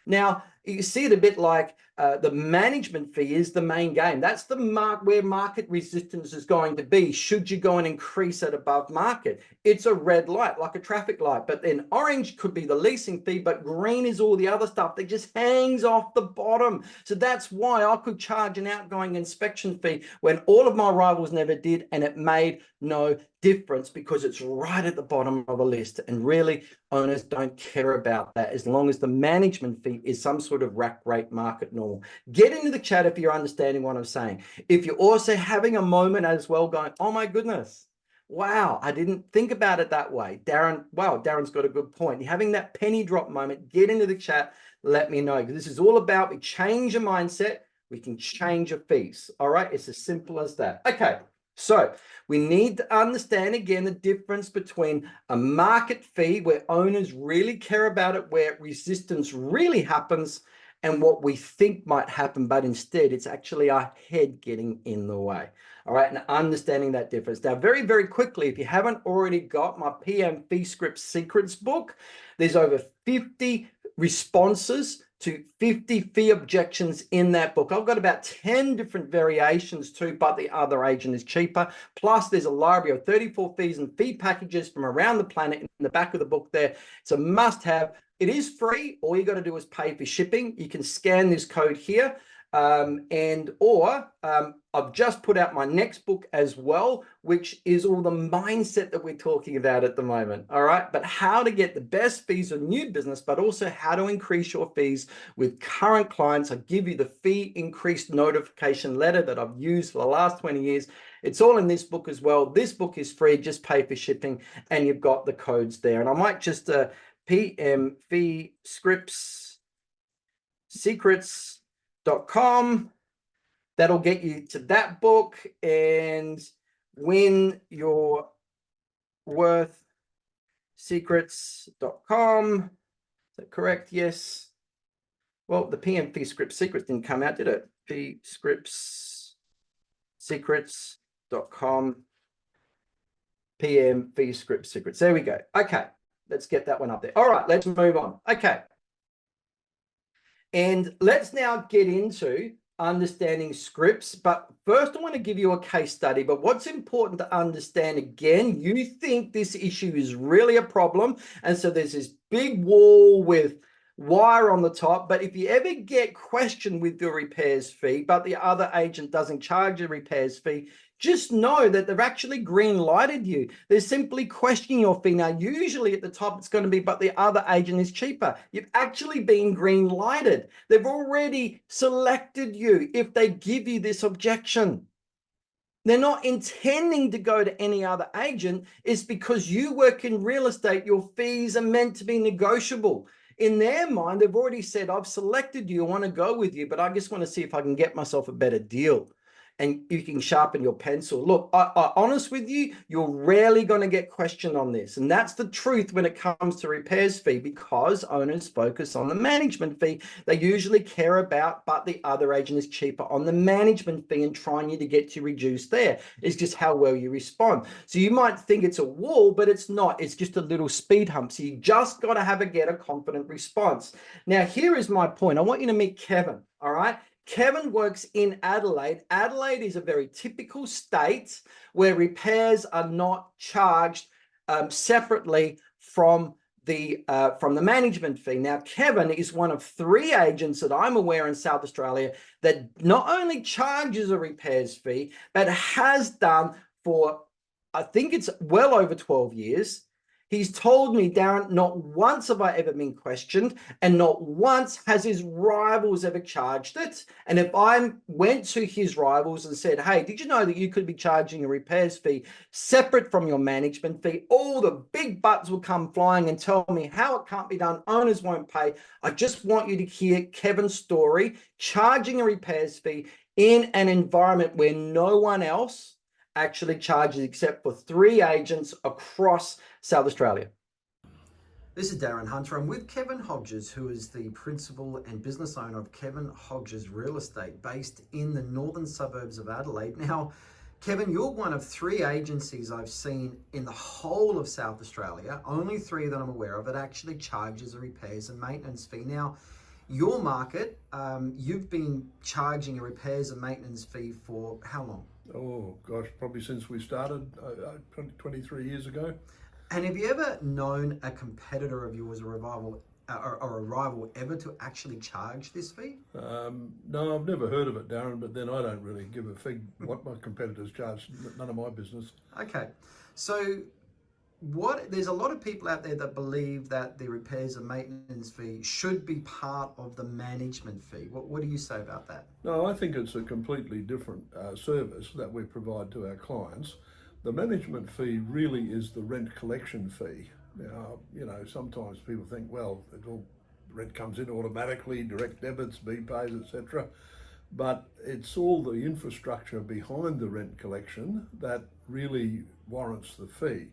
A: Now, you see it a bit like the management fee is the main game. That's the where market resistance is going to be. Should you go and increase it above market? It's a red light, like a traffic light. But then orange could be the leasing fee, but green is all the other stuff that just hangs off the bottom. So that's why I could charge an outgoing inspection fee when all of my rivals never did, and it made no difference because it's right at the bottom of the list. And really, owners don't care about that as long as the management fee is some sort of rack rate market normal. Get into the chat if you're understanding what I'm saying. If you're also having a moment as well going, oh my goodness, wow, I didn't think about it that way. Darren, wow, Darren's got a good point. You're having that penny drop moment, get into the chat, let me know. Because this is all about, we change your mindset, we can change your fees. All right, it's as simple as that. Okay. So we need to understand again the difference between a market fee where owners really care about it, where resistance really happens, and what we think might happen, but instead it's actually our head getting in the way. All right, and understanding that difference. Now, very, very quickly, if you haven't already got my PM Fee Script Secrets book, there's over 50 responses to 50 fee objections in that book. I've got about 10 different variations too, but the other agent is cheaper. Plus, there's a library of 34 fees and fee packages from around the planet in the back of the book there. It's a must-have. It is free. All you got to do is pay for shipping. You can scan this code here. I've just put out my next book as well, which is all the mindset that we're talking about at the moment. All right. But how to get the best fees on new business, but also how to increase your fees with current clients. I give you the fee increase notification letter that I've used for the last 20 years. It's all in this book as well. This book is free. Just pay for shipping and you've got the codes there. And I might just PM Fee Scripts Secrets.com. That'll get you to that book and Win Your Worth Secrets.com. Is that correct? Yes. Well, the PM Fee Scripts Secrets didn't come out, did it? Fee Scripts Secrets.com. PM Fee Scripts Secrets. There we go. Okay. Let's get that one up there. All right, let's move on. Okay. And let's now get into understanding scripts. But first, I want to give you a case study. But what's important to understand, again, you think this issue is really a problem. And so there's this big wall with wire on the top. But if you ever get questioned with your repairs fee, but the other agent doesn't charge a repairs fee, just know that they've actually green lighted you. They're simply questioning your fee. Now, usually at the top, it's going to be, but the other agent is cheaper. You've actually been green lighted. They've already selected you if they give you this objection. They're not intending to go to any other agent. It's because you work in real estate, your fees are meant to be negotiable. In their mind, they've already said, I've selected you, I want to go with you, but I just want to see if I can get myself a better deal. And you can sharpen your pencil. Look, I honest with you, you're rarely going to get questioned on this. And that's the truth when it comes to repairs fee, because owners focus on the management fee. They usually care about, but the other agent is cheaper on the management fee and trying you to get you reduced there. It's just how well you respond. So you might think it's a wall, but it's not. It's just a little speed hump. So you just got to get a confident response. Now, here is my point. I want you to meet Kevin, all right? Kevin works in Adelaide. Adelaide is a very typical state where repairs are not charged separately from the management fee. Now, Kevin is one of 3 agents that I'm aware in South Australia that not only charges a repairs fee, but has done for, I think it's well over 12 years. He's told me, Darren, not once have I ever been questioned, and not once has his rivals ever charged it. And if I went to his rivals and said, hey, did you know that you could be charging a repairs fee separate from your management fee? All the big butts will come flying and tell me how it can't be done. Owners won't pay. I just want you to hear Kevin's story, charging a repairs fee in an environment where no one else actually charges except for 3 agents across South Australia. This is Darren Hunter. I'm with Kevin Hodges, who is the principal and business owner of Kevin Hodges Real Estate, based in the northern suburbs of Adelaide. Now, Kevin, you're one of 3 agencies I've seen in the whole of South Australia, only 3 that I'm aware of, that actually charges a repairs and maintenance fee. Now, your market, you've been charging a repairs and maintenance fee for how long?
C: Oh gosh, probably since we started 23 years ago.
A: And have you ever known a competitor of yours, a rival ever to actually charge this fee?
C: No, I've never heard of it, Darren, but then I don't really give a fig what my competitors charge. None of my business.
A: Okay, so there's a lot of people out there that believe that the repairs and maintenance fee should be part of the management fee. What do you say about that?
C: No, I think it's a completely different service that we provide to our clients. The management fee really is the rent collection fee. Now, you know, sometimes people think, well, rent comes in automatically, direct debits, BPays, etc. But it's all the infrastructure behind the rent collection that really warrants the fee.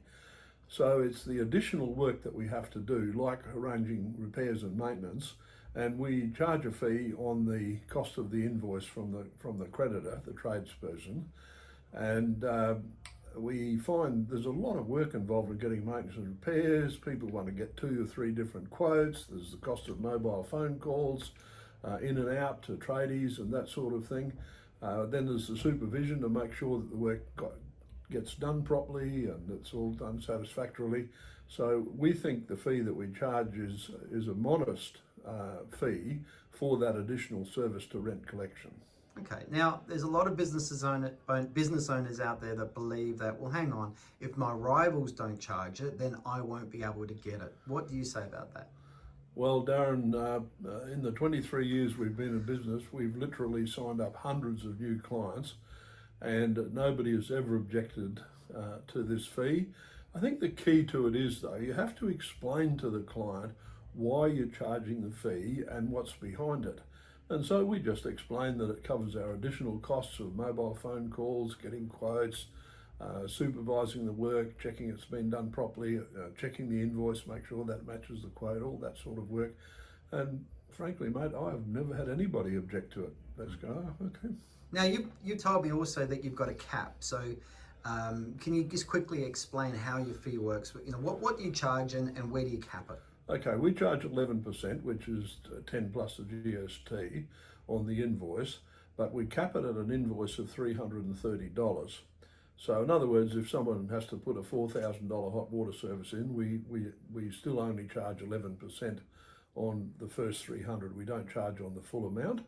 C: So it's the additional work that we have to do, like arranging repairs and maintenance, and we charge a fee on the cost of the invoice from the creditor, the tradesperson, and we find there's a lot of work involved in getting maintenance and repairs. People want to get 2 or 3 different quotes. There's the cost of mobile phone calls in and out to tradies and that sort of thing. Then there's the supervision to make sure that the work gets done properly and it's all done satisfactorily. So we think the fee that we charge is a modest fee for that additional service to rent collection.
A: Okay, now there's a lot of business owners out there that believe that, well, hang on, if my rivals don't charge it, then I won't be able to get it. What do you say about that?
C: Well, Darren, in the 23 years we've been in business, we've literally signed up hundreds of new clients, and nobody has ever objected to this fee. I think the key to it is, though, you have to explain to the client why you're charging the fee and what's behind it. And so we just explain that it covers our additional costs of mobile phone calls, getting quotes, supervising the work, checking it's been done properly, checking the invoice, make sure that matches the quote, all that sort of work. And frankly, mate, I have never had anybody object to it. Let's go, okay.
A: Now, you told me also that you've got a cap. So can you just quickly explain how your fee works? You know, what do you charge and where do you cap it?
C: Okay, we charge 11%, which is 10 plus the GST on the invoice, but we cap it at an invoice of $330. So in other words, if someone has to put a $4,000 hot water service in, we still only charge 11% on the first 300. We don't charge on the full amount.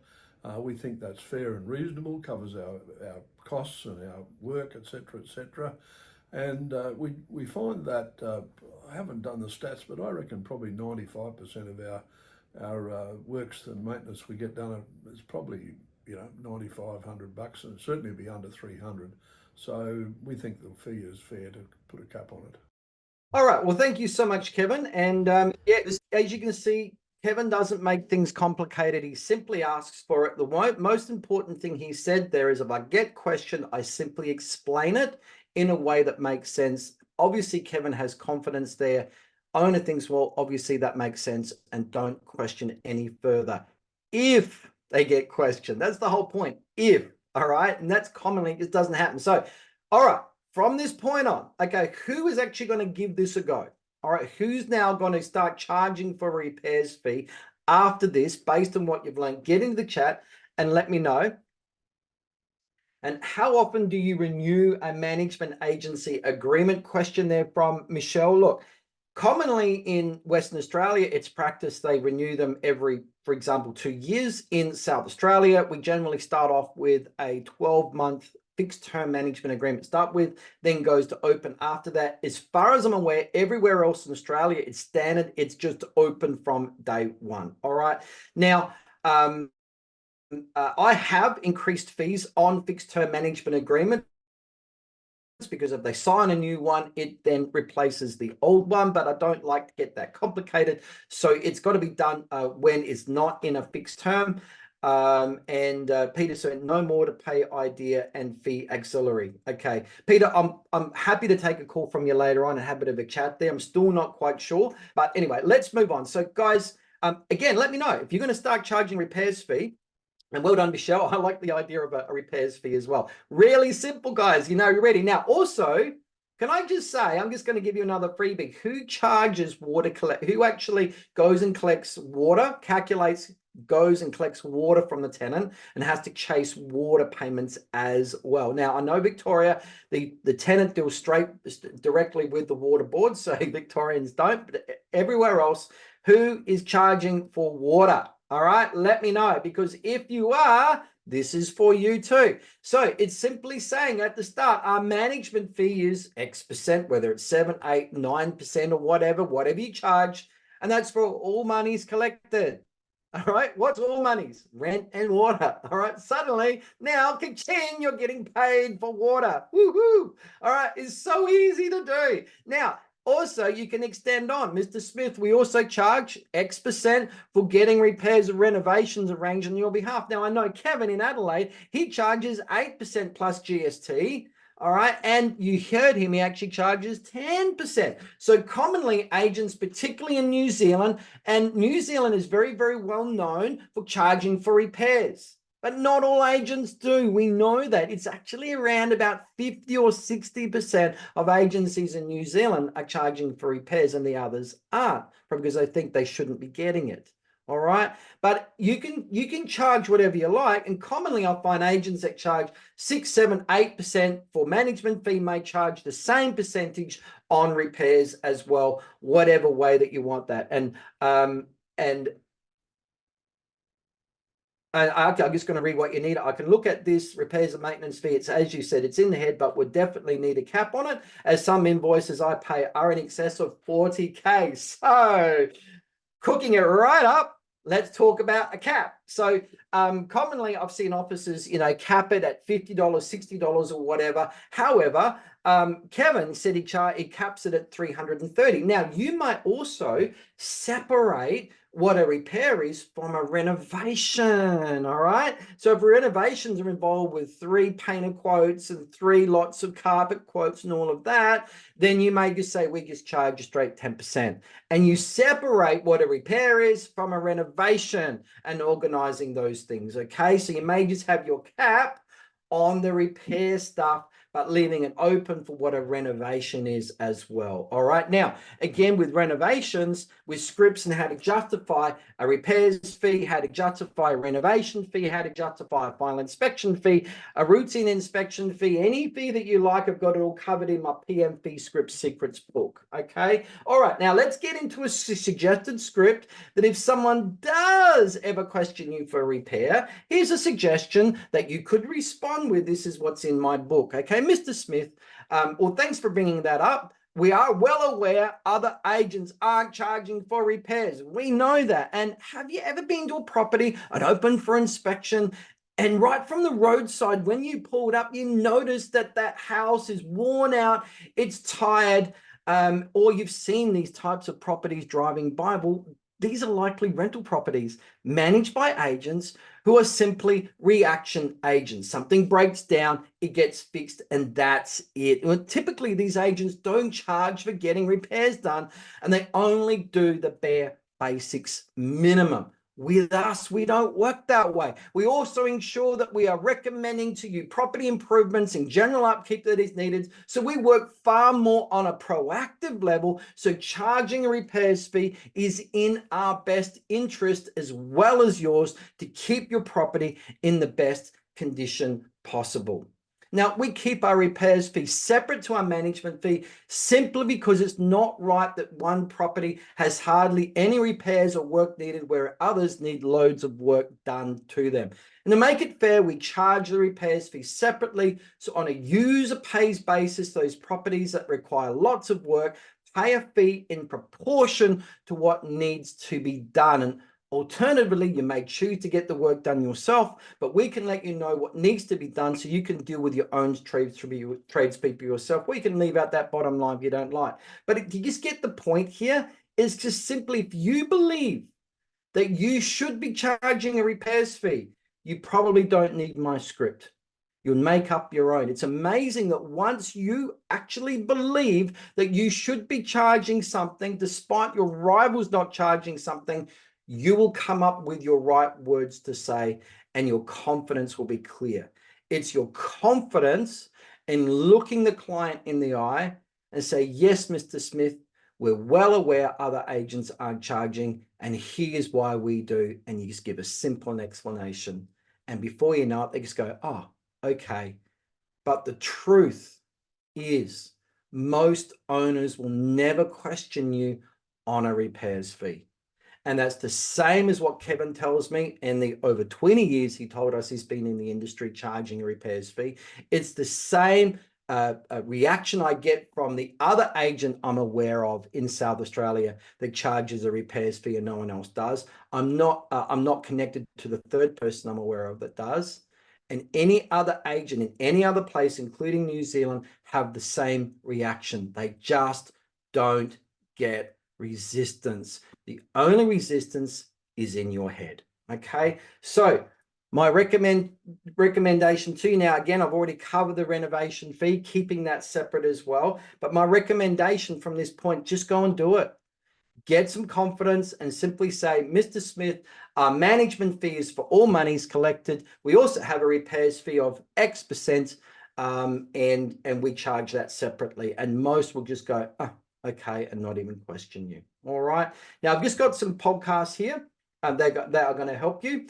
C: We think that's fair and reasonable, covers our costs and our work, etc., etc. And we find that, I haven't done the stats, but I reckon probably 95% of our works and maintenance we get done is probably, you know, $9,500, and certainly be under 300. So we think the fee is fair to put a cap on it. All right. Well, thank you so much, Kevin. And
A: As you can see, Kevin doesn't make things complicated. He simply asks for it. The most important thing he said there is, if I get questioned, I simply explain it in a way that makes sense. Obviously, Kevin has confidence there. Owner thinks, well, obviously that makes sense, and don't question any further. If they get questioned, that's the whole point. If, all right, and that's commonly, it doesn't happen. So, all right, from this point on, okay, who is actually going to give this a go? All right, who's now going to start charging for a repairs fee after this, based on what you've learned? Get into the chat and let me know. And how often do you renew a management agency agreement? Question there from Michelle. Look, commonly in Western Australia, it's practice they renew them every, for example, 2 years. In South Australia, we generally start off with a 12-month fixed term management agreement to start with, then goes to open after that. As far as I'm aware, everywhere else in Australia, it's standard. It's just open from day one. All right. Now, I have increased fees on fixed term management agreement, because if they sign a new one, it then replaces the old one, but I don't like to get that complicated. So it's got to be done when it's not in a fixed term. Peter said no more to pay idea and fee auxiliary. Okay, Peter, I'm happy to take a call from you later on and have a bit of a chat there. I'm still not quite sure, but anyway, let's move on. So guys, again, let me know if you're going to start charging repairs fee. And well done, Michelle. I like the idea of a repairs fee as well. Really simple, guys. You know, you're ready. Now, also, can I just say, I'm just going to give you another freebie. Who charges water collect? Who actually goes and collects water, goes and collects water from the tenant and has to chase water payments as well? Now, I know Victoria, the tenant deals directly with the water board, so Victorians don't, but everywhere else, who is charging for water? All right, let me know, because if you are, this is for you too. So it's simply saying at the start, our management fee is X%, whether it's 7, 8, 9% or whatever you charge. And that's for all monies collected. All right, what's all monies? Rent and water. All right, suddenly now, ka-ching, you're getting paid for water. Woohoo! All right, it's so easy to do. Now, also, you can extend on. Mr. Smith, we also charge X% for getting repairs and renovations arranged on your behalf. Now, I know Kevin in Adelaide, he charges 8% plus GST. All right. And you heard him, he actually charges 10%. So commonly agents, particularly in New Zealand, and New Zealand is very, very well known for charging for repairs. But not all agents do. We know that. It's actually around about 50 or 60% of agencies in New Zealand are charging for repairs and the others aren't, because they think they shouldn't be getting it. All right. But you can charge whatever you like. And commonly I'll find agents that charge 6, 7, 8% for management fee may charge the same percentage on repairs as well, whatever way that you want that. I'm just going to read what you need. I can look at this repairs and maintenance fee. It's, as you said, it's in the head, but we definitely need a cap on it, as some invoices I pay are in excess of 40K. So cooking it right up, let's talk about a cap. So commonly I've seen offices, cap it at $50, $60 or whatever. However, Kevin said he caps it at $330. Now, you might also separate what a repair is from a renovation. All right. So if renovations are involved with 3 painter quotes and 3 lots of carpet quotes and all of that, then you may just say, we just charge a straight 10%. And you separate what a repair is from a renovation and organizing those things. Okay. So you may just have your cap on the repair stuff, but leaving it open for what a renovation is as well. All right. Now, again, with renovations, with scripts and how to justify a repairs fee, how to justify a renovation fee, how to justify a final inspection fee, a routine inspection fee, any fee that you like, I've got it all covered in my PM fee script secrets book. Okay. All right. Now let's get into a suggested script that if someone does ever question you for a repair, here's a suggestion that you could respond with. This is what's in my book. Okay. Mr. Smith, well, thanks for bringing that up. We are well aware other agents aren't charging for repairs. We know that. And have you ever been to a property and opened for inspection, and right from the roadside, when you pulled up, you noticed that that house is worn out, it's tired, or you've seen these types of properties driving by? Well, these are likely rental properties managed by agents who are simply reaction agents. Something breaks down, it gets fixed, and that's it. Well, typically, these agents don't charge for getting repairs done, and they only do the bare basics minimum. With us, we don't work that way. We also ensure that we are recommending to you property improvements and general upkeep that is needed. So we work far more on a proactive level. So charging a repairs fee is in our best interest as well as yours to keep your property in the best condition possible. Now, we keep our repairs fee separate to our management fee simply because it's not right that one property has hardly any repairs or work needed where others need loads of work done to them. And to make it fair, we charge the repairs fee separately. So on a user pays basis, those properties that require lots of work pay a fee in proportion to what needs to be done. And alternatively, you may choose to get the work done yourself, but we can let you know what needs to be done so you can deal with your own tradespeople yourself. We can leave out that bottom line if you don't like. But you just get the point here is just simply, if you believe that you should be charging a repairs fee, you probably don't need my script. You'll make up your own. It's amazing that once you actually believe that you should be charging something, despite your rivals not charging something, you will come up with your right words to say, and your confidence will be clear. It's your confidence in looking the client in the eye and say, yes, Mr. Smith, we're well aware other agents aren't charging, and here's why we do. And you just give a simple explanation. And before you know it, they just go, oh, okay. But the truth is, most owners will never question you on a repairs fee. And that's the same as what Kevin tells me. In the over 20 years he told us he's been in the industry charging a repairs fee. It's the same reaction I get from the other agent I'm aware of in South Australia that charges a repairs fee and no one else does. I'm not connected to the third person I'm aware of that does. And any other agent in any other place, including New Zealand, have the same reaction. They just don't get resistance. The only resistance is in your head. Okay, so my recommendation to you now, again, I've already covered the renovation fee, keeping that separate as well. But my recommendation from this point, just go and do it. Get some confidence and simply say, Mr. Smith, our management fee is for all monies collected. We also have a repairs fee of X%, and we charge that separately. And most will just go, oh, okay, and not even question you. All right. Now, I've just got some podcasts here. That are going to help you.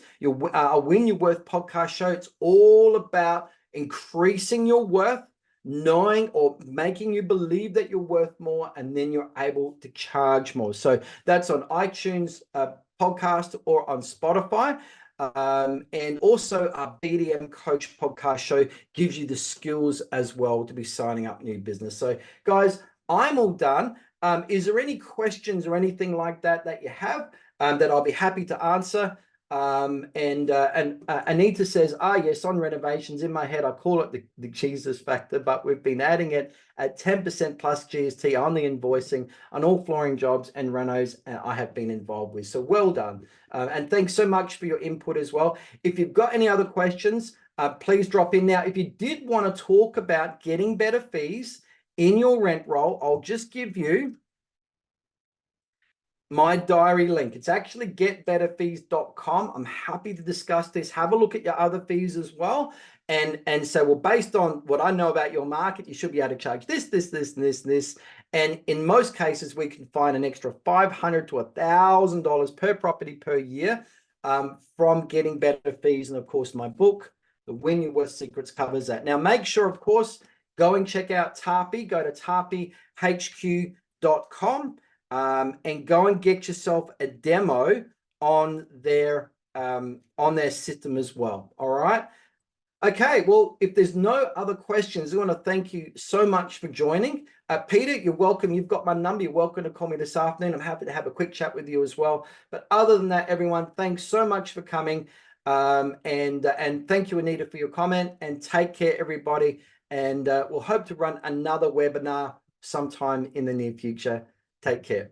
A: Our Win Your Worth podcast show. It's all about increasing your worth, knowing or making you believe that you're worth more, and then you're able to charge more. So that's on iTunes podcast or on Spotify. And also our BDM Coach podcast show gives you the skills as well to be signing up new business. So guys, I'm all done. Is there any questions or anything like that you have? That I'll be happy to answer. And Anita says, yes, on renovations, in my head, I call it the Jesus factor, but we've been adding it at 10% plus GST on the invoicing on all flooring jobs and renos I have been involved with. So well done. And thanks so much for your input as well. If you've got any other questions, please drop in. Now, if you did want to talk about getting better fees in your rent roll, I'll just give you my diary link. It's actually getbetterfees.com. I'm happy to discuss this. Have a look at your other fees as well. And so, well, based on what I know about your market, you should be able to charge this, and this. And in most cases, we can find an extra $500 to $1,000 per property per year from getting better fees. And of course, my book, The Win Your Worth Secrets, covers that. Now, make sure, of course, go and check out Tapi. Go to tapihq.com. And go and get yourself a demo on their system as well. All right. Okay. Well, if there's no other questions, I want to thank you so much for joining. Peter, you're welcome. You've got my number. You're welcome to call me this afternoon. I'm happy to have a quick chat with you as well. But other than that, everyone, thanks so much for coming. And thank you, Anita, for your comment. And take care, everybody. And we'll hope to run another webinar sometime in the near future. Take care.